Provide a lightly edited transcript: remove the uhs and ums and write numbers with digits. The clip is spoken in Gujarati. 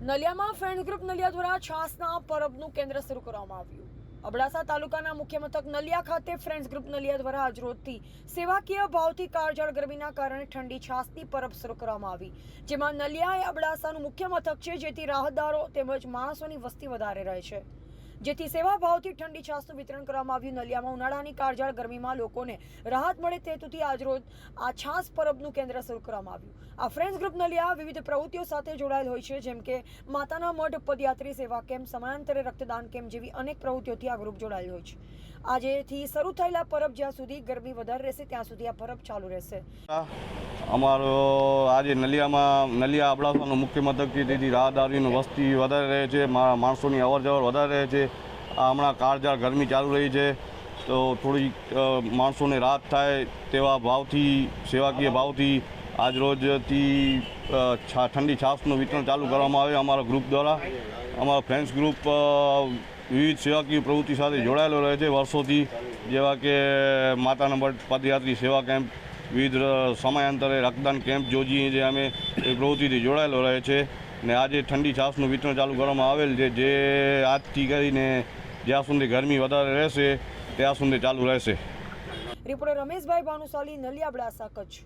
નલિયામાં ફ્રેન્ડ્સ ગ્રુપ નલિયા દ્વારા છાસના પરબનું કેન્દ્ર શરૂ કરવામાં આવ્યું। અબડાસા તાલુકાના મુખ્ય મથક નલિયા ખાતે ફ્રેન્ડ્સ ગ્રુપ નલિયા દ્વારા આજરોજથી સેવાકીય ભાવથી કાળઝાળ ગરમીના કારણે ઠંડી છાસની પરબ શરૂ કરવામાં આવી, જેમાં નલિયા એ અબડાસાનું મુખ્ય મથક છે, જેથી રાહદારો તેમજ માણસોની વસ્તી વધારે રહે છે, જેથી સેવા ભાવથી ઠંડી છાસનું વિતરણ કરવામાં આવ્યું। નલિયામાં ઉનાળાની કાળઝાળ ગરમીમાં લોકોને રાહત મળે તે હેતુથી આજરોજ આ છાસ પરબનું કેન્દ્ર શરૂ કરવામાં આવ્યું। આ ફ્રેન્ડ્સ ગ્રુપ નલિયા વિવિધ પ્રવૃત્તિઓ સાથે જોડાયેલ હોય છે, જેમ કે માતાના મઢ પદયાત્રી સેવા કેમ્પ, સમયાંતરે રક્તદાન કેમ્પ જેવી અનેક પ્રવૃત્તિઓથી આ ગ્રુપ જોડાયેલ હોય છે। આજેથી શરૂ થયેલા પરબ જ્યાં સુધી ગરમી વધારે રહેશે ત્યાં સુધી આ પરબ ચાલુ રહેશે। અમારો આજે નલિયા અબડાસાનું મુખ્ય મથક છે, તેથી રાહદારીની વસ્તી વધારે રહે છે, માણસોની અવરજવર વધારે રહે છે। આ હમણાં કાળઝાળ ગરમી ચાલુ રહી છે, તો થોડી માણસોને રાહત થાય તેવા ભાવથી, સેવાકીય ભાવથી આજરોજથી ઠંડી છાસનું વિતરણ ચાલુ કરવામાં આવે। અમારા ગ્રુપ દ્વારા, અમારા ફ્રેન્ડ્સ ગ્રુપ વિવિધ સેવાકીય પ્રવૃત્તિ સાથે જોડાયેલો રહે છે વર્ષોથી, જેવા કે માતાના મઢ પદયાત્રી સેવા કેમ્પ, વિવિધ સમયાંતરે રક્તદાન કેમ્પ યોજીએ છીએ અમે, એ પ્રવૃત્તિથી જોડાયેલો રહે છે। ને આજે ઠંડી છાસનું વિતરણ ચાલુ કરવામાં આવેલ છે, જે આજથી કરીને જ્યાં સુધી ગરમી વધારે રહેશે ત્યાં સુધી ચાલુ રહેશે। રિપોર્ટર રમેશભાઈ ભાનુશાલી, નલિયા, અબડાસા, કચ્છ।